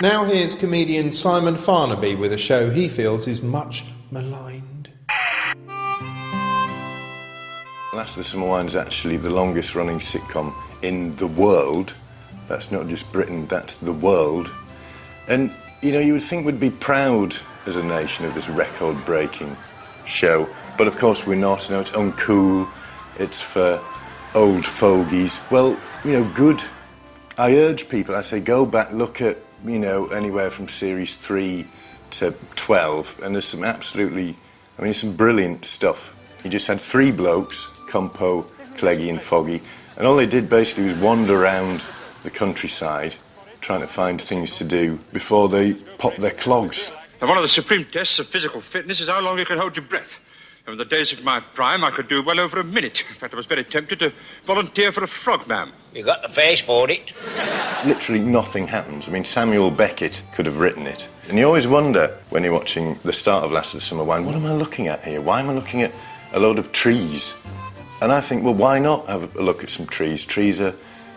Now here's comedian Simon Farnaby with a show he feels is much maligned. Last of the Summer Wine is actually the longest running sitcom in the world. That's not just Britain, that's the world. And, you know, you would think we'd be proud as a nation of this record-breaking show. But of course we're not. You know, it's uncool, it's for old fogies. Well, you know, good. I urge people, I say, go back, look at, you know, anywhere from series 3 to 12, and there's some absolutely, I mean, some brilliant stuff. You just had 3 blokes, Compo, Cleggy and Foggy, and all they did basically was wander around the countryside trying to find things to do before they popped their clogs. Now, one of the supreme tests of physical fitness is how long you can hold your breath. And in the days of my prime, I could do well over a minute. In fact, I was very tempted to volunteer for a frogman. You got the face for it. Literally nothing happens. I mean, Samuel Beckett could have written it. And you always wonder, when you're watching the start of Last of the Summer Wine, what am I looking at here? Why am I looking at a load of trees? And I think, well, why not have a look at some trees? Trees are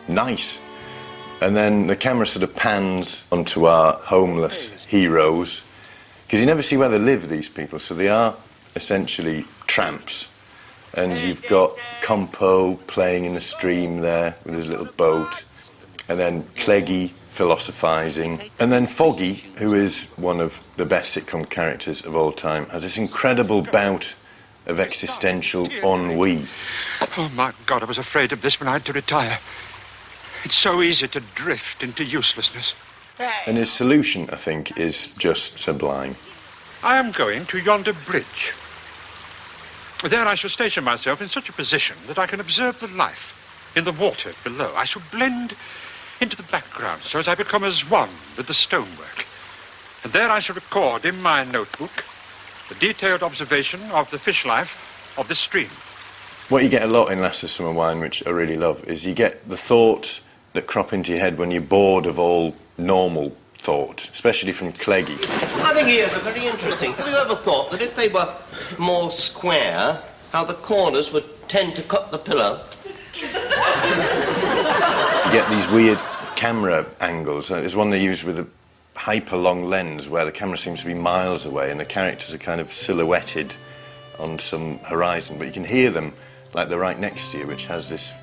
nice. And then the camera sort of pans onto our homeless heroes, because you never see where they live, these people, so they are essentially tramps. And you've got Compo playing in the stream there with his little boat, and then Cleggy philosophising, and then Foggy, who is one of the best sitcom characters of all time, has this incredible bout of existential ennui. Oh, my God, I was afraid of this when I had to retire. It's so easy to drift into uselessness. And his solution, I think, is just sublime. I am going to yonder bridge. There I shall station myself in such a position that I can observe the life in the water below. I shall blend into the background so as I become as one with the stonework. And there I shall record in my notebook the detailed observation of the fish life of this stream. What you get a lot in Last of Summer Wine, which I really love, is you get the thoughts that crop into your head when you're bored of all normal thought, especially from Cleggy. I think ears are very interesting. Have you ever thought that if they were more square, how the corners would tend to cut the pillow? You get these weird camera angles. There's one they use with a hyper-long lens where the camera seems to be miles away and the characters are kind of silhouetted on some horizon, but you can hear them like they're right next to you, which has this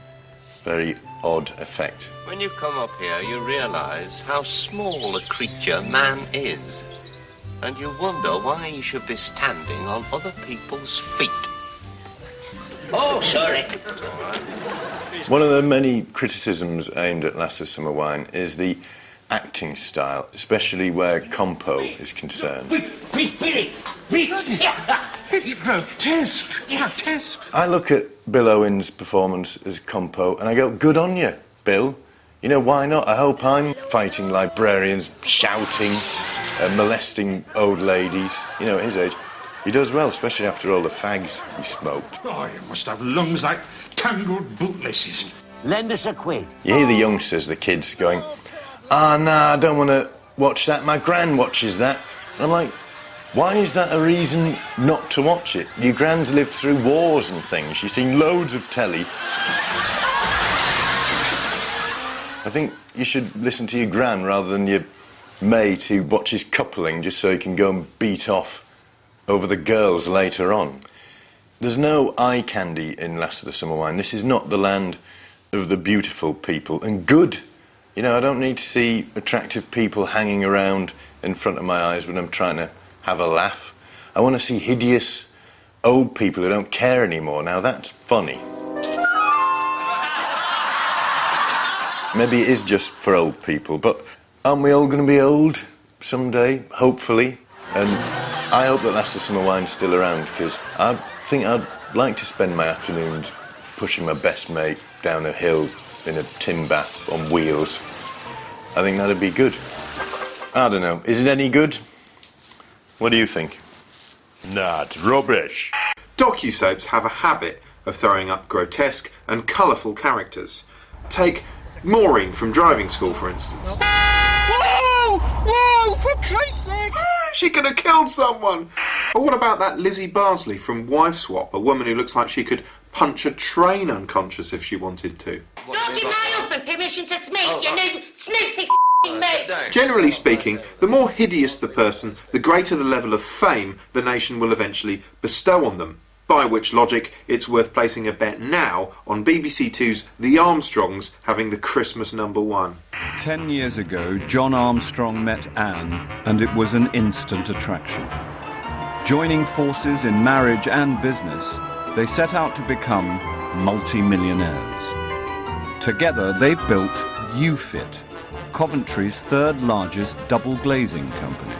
very odd effect. When you come up here, you realise how small a creature man is. And you wonder why he should be standing on other people's feet. Oh, sorry. It's all right. One of the many criticisms aimed at Last of Summer Wine is the acting style, especially where Compo is concerned. It's grotesque. I look at Bill Owen's performance as Compo and I go, good on you, Bill. You know, why not? I hope I'm fighting librarians, shouting, molesting old ladies. You know, at his age. He does well, especially after all the fags he smoked. Oh, you must have lungs like tangled bootlaces. Lend us a quid. You hear the youngsters, the kids, going, nah, I don't want to watch that. My gran watches that. And I'm like, why is that a reason not to watch it? Your gran's lived through wars and things. She's seen loads of telly. I think you should listen to your gran rather than your mate who watches coupling just so he can go and beat off over the girls later on. There's no eye candy in Last of the Summer Wine. This is not the land of the beautiful people and good. You know, I don't need to see attractive people hanging around in front of my eyes when I'm trying to have a laugh. I want to see hideous old people who don't care anymore. Now that's funny. Maybe it is just for old people, but aren't we all going to be old someday, hopefully? And I hope that Last of Summer Wine's still around, because I think I'd like to spend my afternoons pushing my best mate down a hill in a tin bath on wheels. I think that'd be good. I don't know. Is it any good? What do you think? Nah, it's rubbish. Docu-soaps have a habit of throwing up grotesque and colourful characters. Take Maureen from Driving School, for instance. Whoa! For Christ's sake! She could have killed someone! Or what about that Lizzie Barsley from Wife Swap, a woman who looks like she could punch a train unconscious if she wanted to? Don't give my husband permission to smear your new snooty Generally speaking, the more hideous the person, the greater the level of fame the nation will eventually bestow on them. By which logic, it's worth placing a bet now on BBC Two's The Armstrongs having the Christmas #1. 10 years ago, John Armstrong met Anne, and it was an instant attraction. Joining forces in marriage and business, they set out to become multi-millionaires. Together, they've built UFit, Coventry's third largest double glazing company.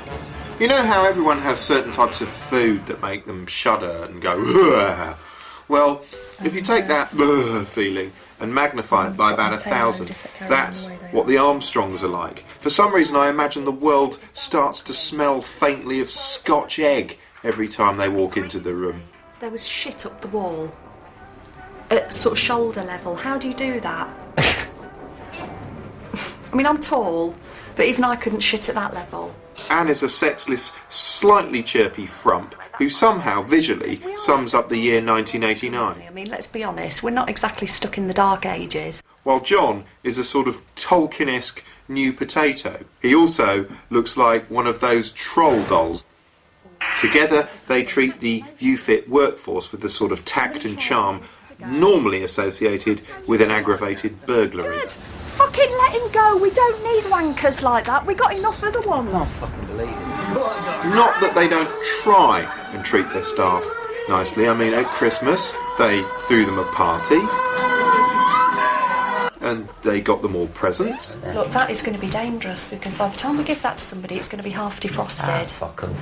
You know how everyone has certain types of food that make them shudder and go, "Ugh." Well, if you take that "ugh" feeling and magnify it by about 1,000, that's what the Armstrongs are like. For some reason, I imagine the world starts to smell faintly of Scotch egg every time they walk into the room. There was shit up the wall at sort of shoulder level. How do you do that? I mean, I'm tall, but even I couldn't shit at that level. Anne is a sexless, slightly chirpy frump who somehow, visually, sums up the year 1989. I mean, let's be honest, we're not exactly stuck in the dark ages. While John is a sort of Tolkien-esque new potato. He also looks like one of those troll dolls. Together, they treat the UFit workforce with the sort of tact and charm normally associated with an aggravated burglary. Fucking let him go, we don't need wankers like that, we got enough other ones. Can't fucking believe it. Not that they don't try and treat their staff nicely. I mean, at Christmas, they threw them a party. And they got them all presents. Look, that is going to be dangerous, because by the time we give that to somebody, it's going to be half defrosted. Fuck 'em.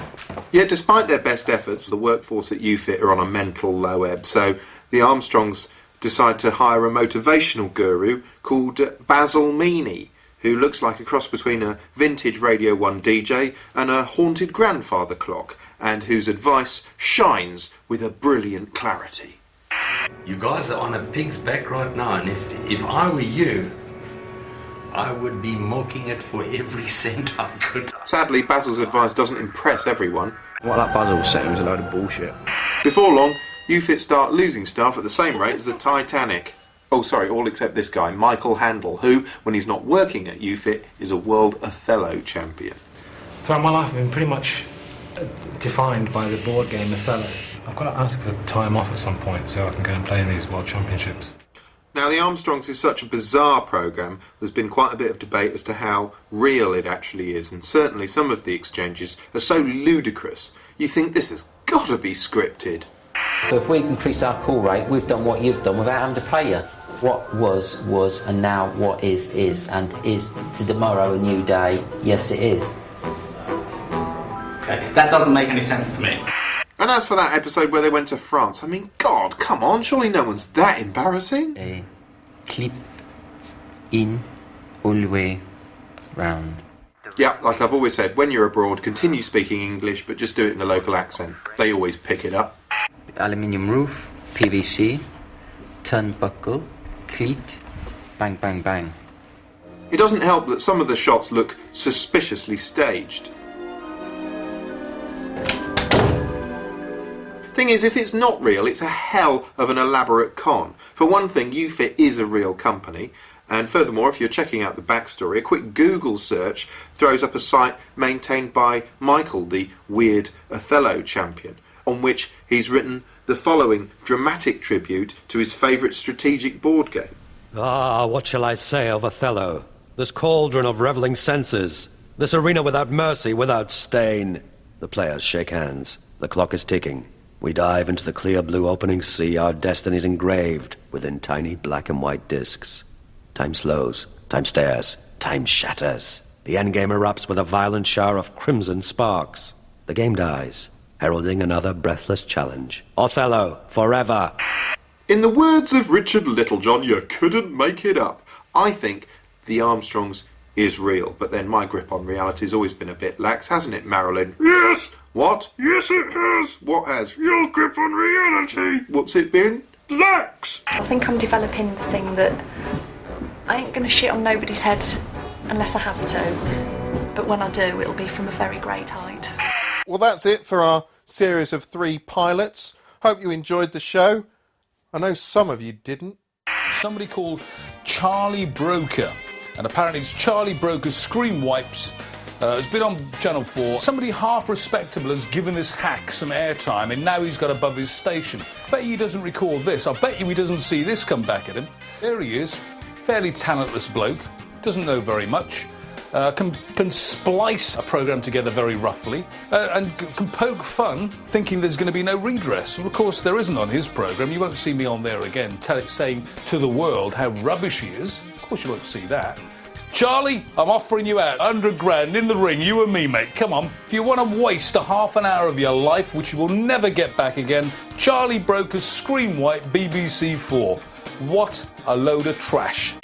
Yet, despite their best efforts, the workforce at UFit are on a mental low ebb, so the Armstrongs decide to hire a motivational guru called Basil Meany, who looks like a cross between a vintage Radio 1 DJ and a haunted grandfather clock, and whose advice shines with a brilliant clarity. You guys are on a pig's back right now, and if I were you, I would be milking it for every cent I could. Sadly, Basil's advice doesn't impress everyone. What that Basil was saying was a load of bullshit. Before long, UFit start losing staff at the same rate as the Titanic. Oh, sorry, all except this guy, Michael Handel, who, when he's not working at UFit, is a World Othello champion. Throughout my life, I've been pretty much defined by the board game Othello. I've got to ask for time off at some point so I can go and play in these World Championships. Now, the Armstrongs is such a bizarre programme, there's been quite a bit of debate as to how real it actually is, and certainly some of the exchanges are so ludicrous, you think this has got to be scripted. So if we increase our call rate, we've done what you've done without having to pay you. What was, and now what is, and is to tomorrow a new day? Yes, it is. Okay, that doesn't make any sense to me. And as for that episode where they went to France, I mean, God, come on, surely no one's that embarrassing. Clip in all the way round. Yeah, like I've always said, when you're abroad, continue speaking English, but just do it in the local accent. They always pick it up. Aluminium roof, PVC, turnbuckle, cleat, bang, bang, bang. It doesn't help that some of the shots look suspiciously staged. Thing is, if it's not real, it's a hell of an elaborate con. For one thing, UFit is a real company, and furthermore, if you're checking out the backstory, a quick Google search throws up a site maintained by Michael, the weird Othello champion, on which he's written the following dramatic tribute to his favourite strategic board game. Ah, what shall I say of Othello? This cauldron of revelling senses, this arena without mercy, without stain. The players shake hands. The clock is ticking. We dive into the clear blue opening sea, our destinies engraved within tiny black and white discs. Time slows, time stares, time shatters. The endgame erupts with a violent shower of crimson sparks. The game dies, heralding another breathless challenge. Othello, forever! In the words of Richard Littlejohn, you couldn't make it up. I think the Armstrongs is real, but then my grip on reality's always been a bit lax, hasn't it, Marilyn? Yes! What? Yes, it has. What has? Your grip on reality. What's it been? Lax! I think I'm developing the thing that I ain't going to shit on nobody's head unless I have to, but when I do, it'll be from a very great height. Well, that's it for our series of 3 pilots. Hope you enjoyed the show. I know some of you didn't. Somebody called Charlie Brooker And apparently it's Charlie Brooker's Screenwipes. Has been on Channel 4. Somebody half respectable has given this hack some airtime, and now he's got above his station. Bet you he doesn't record this. I bet you he doesn't see this come back at him. There he is, fairly talentless bloke, doesn't know very much. Can splice a programme together very roughly and can poke fun thinking there's going to be no redress. Well, of course, there isn't on his programme. You won't see me on there again saying to the world how rubbish he is. Of course you won't see that. Charlie, I'm offering you out 100 grand in the ring, you and me, mate. Come on. If you want to waste a half an hour of your life, which you will never get back again, Charlie Brooker's Screenwipe BBC4. What a load of trash.